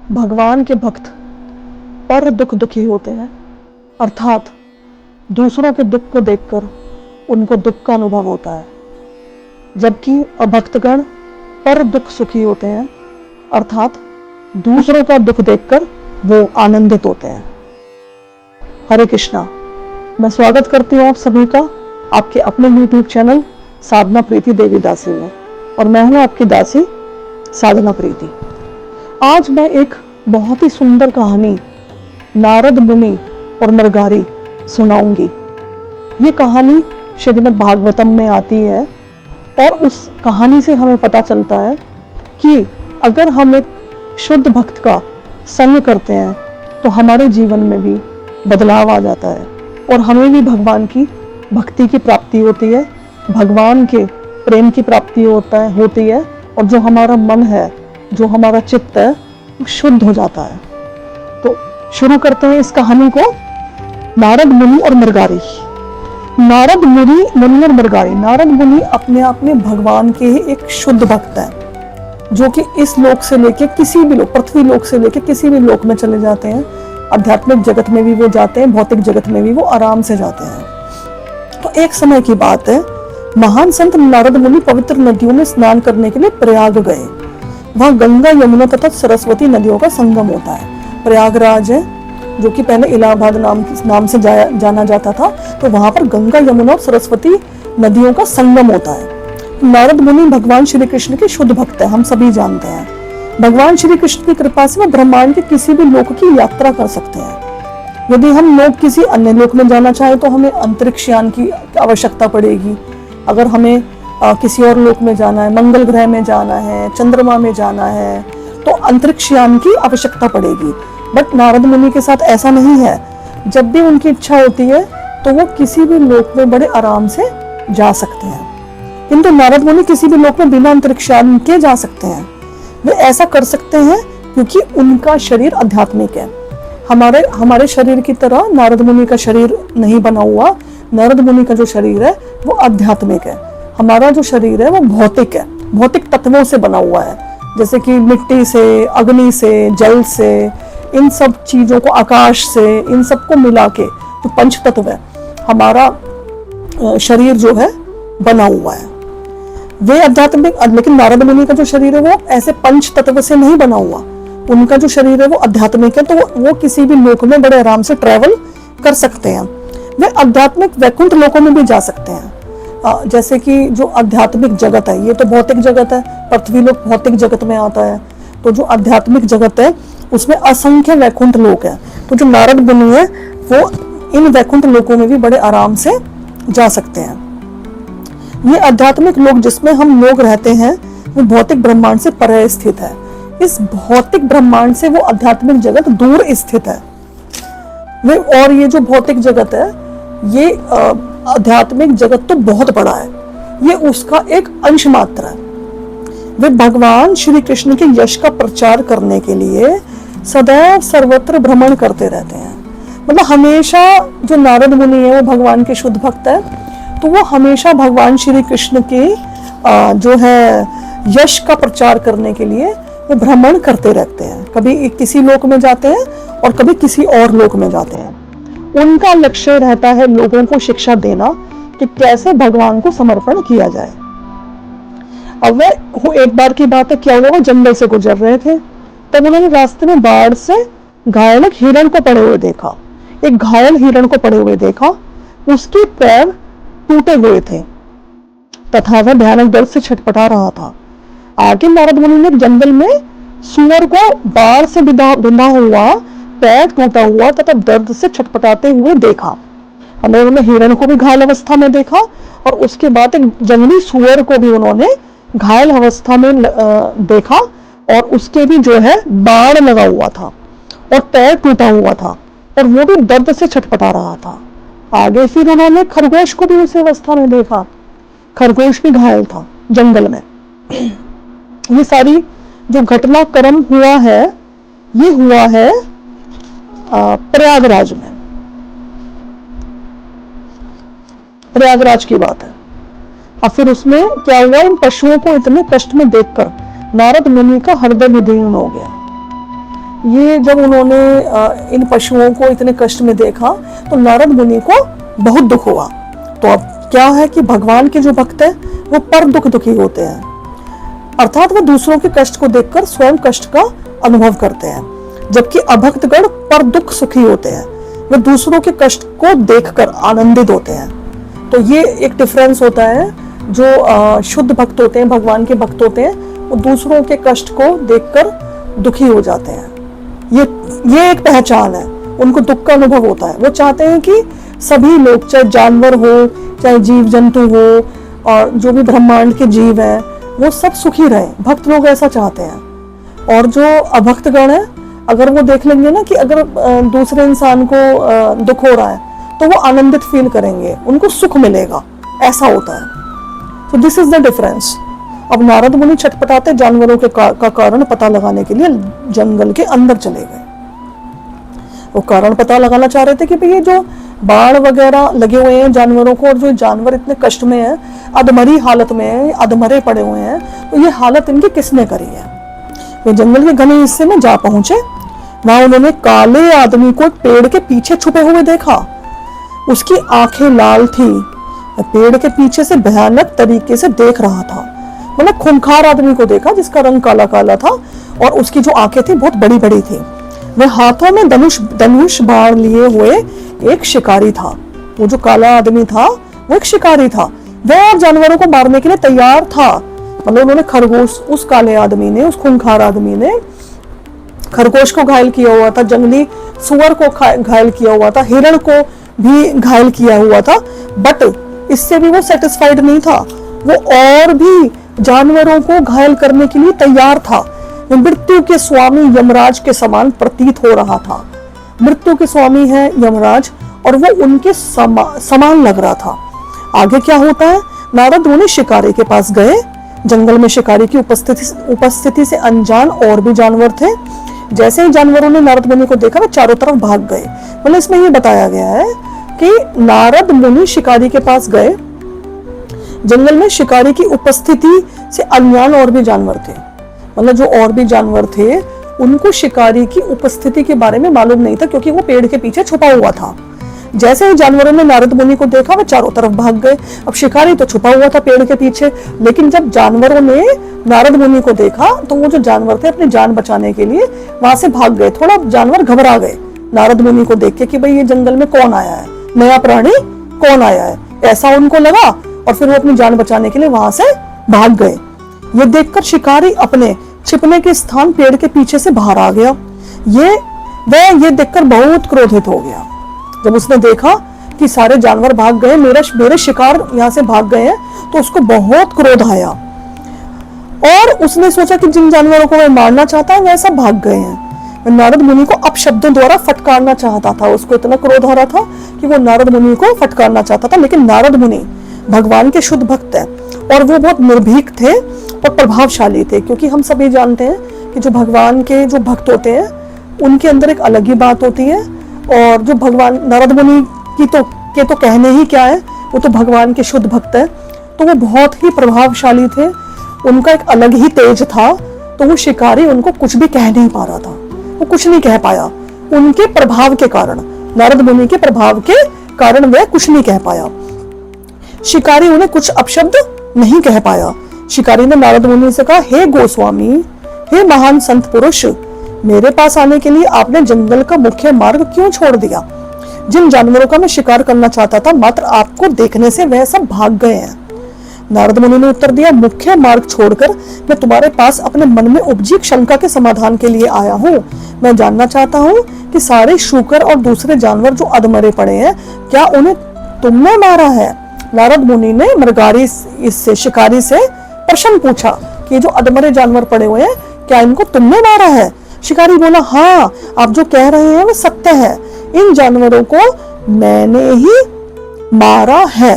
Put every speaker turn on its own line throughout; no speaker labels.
भगवान के भक्त पर दुख दुखी होते हैं, अर्थात दूसरों के दुख को देखकर उनको दुख का अनुभव होता है, जबकि अभक्तगण पर दुख सुखी होते हैं, अर्थात दूसरों का दुख देखकर वो आनंदित होते हैं। हरे कृष्णा। मैं स्वागत करती हूँ आप सभी का आपके अपने YouTube चैनल साधना प्रीति देवी दासी में, और मैं हूँ आपकी दासी साधना प्रीति। आज मैं एक बहुत ही सुंदर कहानी नारद मुनि और मृगारी सुनाऊंगी। ये कहानी श्रीमद् भागवतम में आती है और उस कहानी से हमें पता चलता है कि अगर हम एक शुद्ध भक्त का संग करते हैं तो हमारे जीवन में भी बदलाव आ जाता है और हमें भी भगवान की भक्ति की प्राप्ति होती है, भगवान के प्रेम की प्राप्ति होती है और जो हमारा मन है, जो हमारा चित्त है, वो शुद्ध हो जाता है। तो शुरू करते हैं इस कहानी को। नारद मुनि और मृगारी। नारद मुनि और मृगारी। नारद मुनि अपने आप में भगवान के एक शुद्ध भक्त हैं, जो कि इस लोक से लेके किसी भी लोक, पृथ्वी लोक से लेके किसी भी लोक में चले जाते हैं। आध्यात्मिक जगत में भी वो जाते हैं, भौतिक जगत में भी वो आराम से जाते हैं। तो एक समय की बात है, महान संत नारद मुनि पवित्र नदियों में स्नान करने के लिए प्रयाग गए। वहां गंगा, यमुना तथा सरस्वती नदियों का संगम होता है। प्रयागराज है, जो कि पहले इलाहाबाद नाम से जाना जाता था। तो वहां पर गंगा, यमुना और सरस्वती नदियों का संगम होता है। नारद मुनि भगवान श्री कृष्ण के शुद्ध भक्त है, हम सभी जानते हैं। भगवान श्री कृष्ण की कृपा से वो ब्रह्मांड के किसी भी लोक की यात्रा कर सकते हैं। यदि हम लोग किसी अन्य लोक में जाना चाहें तो हमें अंतरिक्ष यान की आवश्यकता पड़ेगी। अगर हमें किसी और लोक में जाना है, मंगल ग्रह में जाना है, चंद्रमा में जाना है, तो अंतरिक्ष यान की आवश्यकता पड़ेगी। बट नारद मुनि के साथ ऐसा नहीं है। जब भी उनकी इच्छा होती है तो वो किसी भी लोक में बड़े आराम से जा सकते हैं। किंतु नारद मुनि किसी भी लोक में बिना अंतरिक्ष यान के जा सकते हैं। वे ऐसा कर सकते हैं क्योंकि उनका शरीर आध्यात्मिक है। हमारे शरीर की तरह नारद मुनि का शरीर नहीं बना हुआ। नारद मुनि का जो शरीर है वो आध्यात्मिक है। हमारा जो शरीर है वो भौतिक है, भौतिक तत्वों से बना हुआ है, जैसे कि मिट्टी से, अग्नि से, जल से, इन सब चीजों को, आकाश से, इन सबको मिला के जो पंच तत्व है, हमारा शरीर जो है बना हुआ है। वे आध्यात्मिक, लेकिन नारद मुनि का जो शरीर है वो ऐसे पंच तत्व से नहीं बना हुआ। उनका जो शरीर है वो आध्यात्मिक है, तो वो किसी भी लोक में बड़े आराम से ट्रैवल कर सकते हैं। वे आध्यात्मिक वैकुंठ लोकों में भी जा सकते हैं। जैसे कि जो आध्यात्मिक जगत है, ये तो भौतिक जगत है, पृथ्वी लोक भौतिक जगत में आता है। तो जो आध्यात्मिक जगत है उसमें असंख्य वैकुंठ लोक है। तो जो नारद मुनि है वो इन वैकुंठ लोकों में भी बड़े आराम से जा सकते हैं। ये आध्यात्मिक लोक जिसमें हम लोग रहते हैं वो भौतिक ब्रह्मांड से परे स्थित है। इस भौतिक ब्रह्मांड से वो आध्यात्मिक जगत दूर स्थित है। और ये जो भौतिक जगत है, ये आध्यात्मिक जगत तो बहुत बड़ा है, ये उसका एक अंश मात्र है। वे भगवान श्री कृष्ण के यश का प्रचार करने के लिए सदैव सर्वत्र भ्रमण करते रहते हैं। मतलब हमेशा जो नारद मुनि है वो भगवान के शुद्ध भक्त है, तो वो हमेशा भगवान श्री कृष्ण के जो है यश का प्रचार करने के लिए वो भ्रमण करते रहते हैं। कभी किसी लोक में जाते हैं और कभी किसी और लोक में जाते हैं। उनका लक्ष्य रहता है लोगों को शिक्षा देना कि कैसे भगवान को समर्पण किया जाए। अब वो एक बार की बात है, क्या हुआ, वो जंगल से गुजर रहे थे, तब उन्होंने रास्ते में बाढ़ से घायल हिरण को पड़े हुए देखा। एक घायल हिरण को पड़े हुए देखा, उसके पैर टूटे हुए थे तथा वह भयानक दर्द से छटपटा रहा था। आगे नारद मुनि ने जंगल में सूअर को बाढ़ से बिंधा हुआ, पैर टूटा हुआ तथा दर्द से छटपटाते हुए देखा। उन्होंने हिरण को भी घायल अवस्था में देखा और उसके बाद एक जंगली सूअर को भी उन्होंने घायल अवस्था में देखा और उसके भी जो है बाढ़ लगा हुआ था और पैर टूटा हुआ था और वो भी दर्द से छटपटा रहा था। आगे फिर उन्होंने खरगोश को भी उसी अवस्था में देखा। खरगोश भी घायल था जंगल में। ये सारी जो घटनाक्रम हुआ है, ये हुआ है प्रयागराज में। प्रयागराज की बात है। और फिर उसमें क्या हुआ, इन पशुओं को इतने कष्ट में देखकर नारद मुनि का हृदय विदीर्ण हो गया। ये जब उन्होंने इन पशुओं को इतने कष्ट में देखा तो नारद मुनि को बहुत दुख हुआ। तो अब क्या है कि भगवान के जो भक्त हैं वो पर दुखी होते हैं, अर्थात वो दूसरों के कष्ट को देखकर स्वयं कष्ट का अनुभव करते हैं, जबकि अभक्तगण पर दुख सुखी होते हैं, वे दूसरों के कष्ट को देखकर आनंदित होते हैं। तो ये एक डिफरेंस होता है। जो शुद्ध भक्त होते हैं, भगवान के भक्त होते हैं, वो दूसरों के कष्ट को देखकर दुखी हो जाते हैं। ये एक पहचान है, उनको दुख का अनुभव होता है। वो चाहते हैं कि सभी लोग, चाहे जानवर हो, चाहे जीव जंतु हो, और जो भी ब्रह्मांड के जीव हैं, वो सब सुखी रहें। भक्त लोग ऐसा चाहते हैं। और जो अभक्तगण है, अगर वो देख लेंगे ना कि अगर दूसरे इंसान को दुख हो रहा है तो वो आनंदित फील करेंगे, उनको सुख मिलेगा, ऐसा होता है। तो दिस इज द डिफरेंस। अब नारद मुनि छटपटाते जानवरों के का कारण पता लगाने के लिए जंगल के अंदर चले गए। वो कारण पता लगाना चाह रहे थे कि भाई ये जो बाढ़ वगैरह लगे हुए हैं जानवरों को, और जो जानवर इतने कष्ट में हैं, अधमरी हालत में हैं, अधमरे पड़े हुए हैं, तो ये हालत इनकी किसने करी है। वे जंगल के घने हिस्से में जा पहुंचे। वहां उन्होंने काले आदमी को एक पेड़ के पीछे छुपे हुए देखा। उसकी आंखें लाल थी, पेड़ के पीछे से भयानक तरीके से देख रहा था। मतलब खूंखार आदमी को देखा जिसका रंग काला काला था, और उसकी जो आंखें थी बहुत बड़ी बड़ी थी। वह हाथों में धनुष बाण लिए हुए एक शिकारी था। वो जो काला आदमी था वो एक शिकारी था। वह जानवरों को मारने के लिए तैयार था। मतलब उन्होंने खरगोश, उस काले आदमी ने, उस खूंखार आदमी ने खरगोश को घायल किया हुआ था, जंगली सुअर को घायल किया हुआ था, हिरण को भी घायल किया हुआ था। बट इससे भी वो सेटिस्फाइड नहीं था। वो और भी जानवरों को घायल करने के लिए तैयार था। वो मृत्यु के स्वामी यमराज के समान प्रतीत हो रहा था। मृत्यु के स्वामी है यमराज, और वो उनके समान लग रहा था। आगे क्या होता है, नारद मुनि शिकारी के पास गए। जंगल में शिकारी की उपस्थिति से अनजान और भी जानवर थे। जैसे ही जानवरों ने नारद मुनि को देखा, वे चारों तरफ भाग गए। मतलब इसमें ये बताया गया है कि नारद मुनि शिकारी के पास गए। जंगल में शिकारी की उपस्थिति से अनजान और भी जानवर थे। मतलब जो और भी जानवर थे उनको शिकारी की उपस्थिति के बारे में मालूम नहीं था, क्योंकि वो पेड़ के पीछे छुपा हुआ था। जैसे ही जानवरों ने नारद मुनि को देखा, वे चारों तरफ भाग गए। अब शिकारी तो छुपा हुआ था पेड़ के पीछे, लेकिन जब जानवरों ने नारद मुनि को देखा तो वो जो जानवर थे अपनी जान बचाने के लिए वहां से भाग गए। थोड़ा जानवर घबरा गए नारद मुनि को देख के कि भाई ये जंगल में कौन आया है, नया प्राणी कौन आया है, ऐसा उनको लगा। और फिर वो अपनी जान बचाने के लिए वहां से भाग गए। ये देखकर शिकारी अपने छिपने के स्थान पेड़ के पीछे से बाहर आ गया। ये देखकर बहुत क्रोधित हो गया। जब उसने देखा कि सारे जानवर भाग गए, मेरे शिकार यहाँ से भाग गए हैं, तो उसको बहुत क्रोध आया। और उसने सोचा कि जिन जानवरों को मैं मारना चाहता है वह सब भाग गए हैं। नारद मुनि को अपशब्दों द्वारा फटकारना चाहता था। उसको इतना क्रोध आ रहा था कि वो नारद मुनि को फटकारना चाहता था। लेकिन नारद मुनि भगवान के शुद्ध भक्त हैं, और वो बहुत निर्भीक थे और प्रभावशाली थे। क्योंकि हम सभी जानते हैं कि जो भगवान के जो भक्त होते हैं उनके अंदर एक अलग ही बात होती है। और जो भगवान नारद मुनि की तो कहने ही क्या है, वो तो भगवान के शुद्ध भक्त है, तो वो बहुत ही प्रभावशाली थे। उनका एक अलग ही तेज था। तो वो शिकारी उनको कुछ भी कह नहीं पा रहा था, वो कुछ नहीं कह पाया। उनके प्रभाव के कारण, नारद मुनि के प्रभाव के कारण वह कुछ नहीं कह पाया। शिकारी उन्हें कुछ अपशब्द नहीं कह पाया। शिकारी ने नारद मुनि से कहा, हे गोस्वामी, हे महान संत पुरुष, मेरे पास आने के लिए आपने जंगल का मुख्य मार्ग क्यों छोड़ दिया? जिन जानवरों का मैं शिकार करना चाहता था, मात्र आपको देखने से वह सब भाग गए हैं। नारद मुनि ने उत्तर दिया, मुख्य मार्ग छोड़कर मैं तुम्हारे पास अपने मन में उपजी शंका के समाधान के लिए आया हूँ। मैं जानना चाहता हूँ कि सारे शूकर और दूसरे जानवर जो अधमरे पड़े हैं, क्या उन्हें तुमने मारा है? नारद मुनि ने मृगारी इससे शिकारी से प्रश्न पूछा कि ये जो अधमरे जानवर पड़े हुए हैं, क्या इनको तुमने मारा है? शिकारी बोला, हाँ, आप जो कह रहे हैं वह सत्य है। इन जानवरों को मैंने ही मारा है।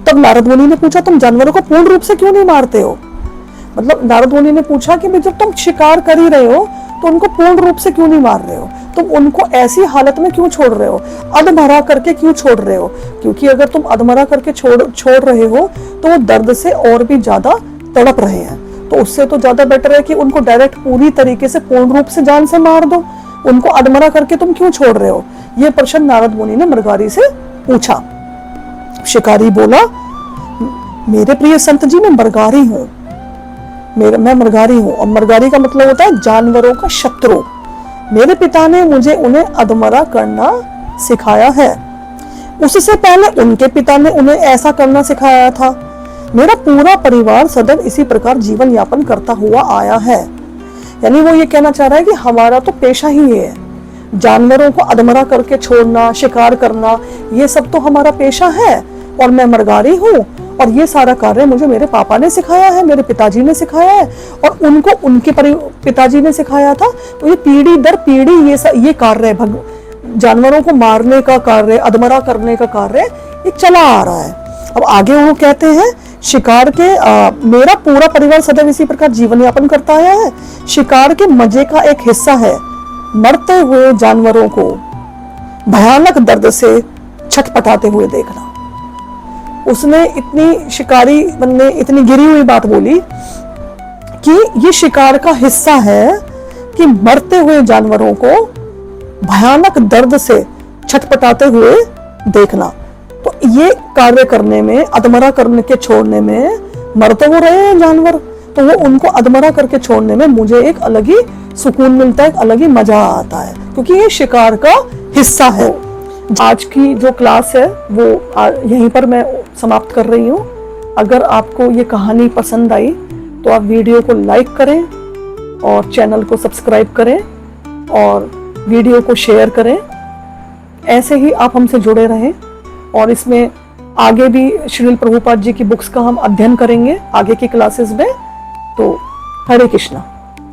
तब नारद मुनि ने पूछा, तुम जानवरों को पूर्ण रूप से क्यों नहीं मारते हो? मतलब नारद मुनि ने पूछा कि जब तुम शिकार कर ही रहे हो तो उनको पूर्ण रूप से क्यों नहीं मार रहे हो? तुम उनको ऐसी हालत में क्यों छोड़ रहे हो? अधमरा करके क्यों छोड़ रहे हो? क्योंकि अगर तुम अधमरा करके छोड़ रहे हो तो वो दर्द से और भी ज्यादा तड़प रहे हैं। तो उससे तो ज्यादा बेटर है कि उनको डायरेक्ट पूरी तरीके से पूर्ण रूप से जान से मार दो। उनको अधमरा करके तुम क्यों छोड़ रहे हो? ये प्रश्न नारद मुनि ने मृगारी से पूछा। शिकारी बोला, मेरे प्रिय संत जी, मैं मृगारी हूं, मैं मृगारी हूं। और मृगारी का मतलब होता है जानवरों का शत्रु। मेरे पिता ने मुझे उन्हें अधमरा करना सिखाया है। उससे पहले उनके पिता ने उन्हें ऐसा करना सिखाया था। मेरा पूरा परिवार सदैव इसी प्रकार जीवन यापन करता हुआ आया है। यानी वो ये कहना चाह रहा है कि हमारा तो पेशा ही ये है, जानवरों को अधमरा करके छोड़ना, शिकार करना, ये सब तो हमारा पेशा है। और मैं मृगारी हूँ और ये सारा कार्य मुझे मेरे पापा ने सिखाया है, मेरे पिताजी ने सिखाया है और उनको उनके पिताजी ने सिखाया था। तो ये पीढ़ी दर पीढ़ी ये कार्य है, जानवरों को मारने का कार्य, अधमरा करने का कार्य ये चला आ रहा है। अब आगे वो कहते हैं, शिकार के मेरा पूरा परिवार सदैव इसी प्रकार जीवन यापन करता आया है। शिकार के मजे का एक हिस्सा है मरते हुए जानवरों को भयानक दर्द से छटपटाते हुए देखना। उसने इतनी शिकारी ने इतनी गिरी हुई बात बोली कि ये शिकार का हिस्सा है कि मरते हुए जानवरों को भयानक दर्द से छटपटाते हुए देखना। तो ये कार्य करने में, अधमरा करने के छोड़ने में, मर तो वो रहे हैं जानवर, तो वो उनको अधमरा करके छोड़ने में मुझे एक अलग ही सुकून मिलता है, एक अलग ही मजा आता है, क्योंकि ये शिकार का हिस्सा है। आज की जो क्लास है वो यहीं पर मैं समाप्त कर रही हूँ। अगर आपको ये कहानी पसंद आई तो आप वीडियो को लाइक करें और चैनल को सब्सक्राइब करें और वीडियो को शेयर करें। ऐसे ही आप हमसे जुड़े रहें और इसमें आगे भी श्रील प्रभुपाद जी की बुक्स का हम अध्ययन करेंगे आगे की क्लासेस में। तो हरे कृष्णा।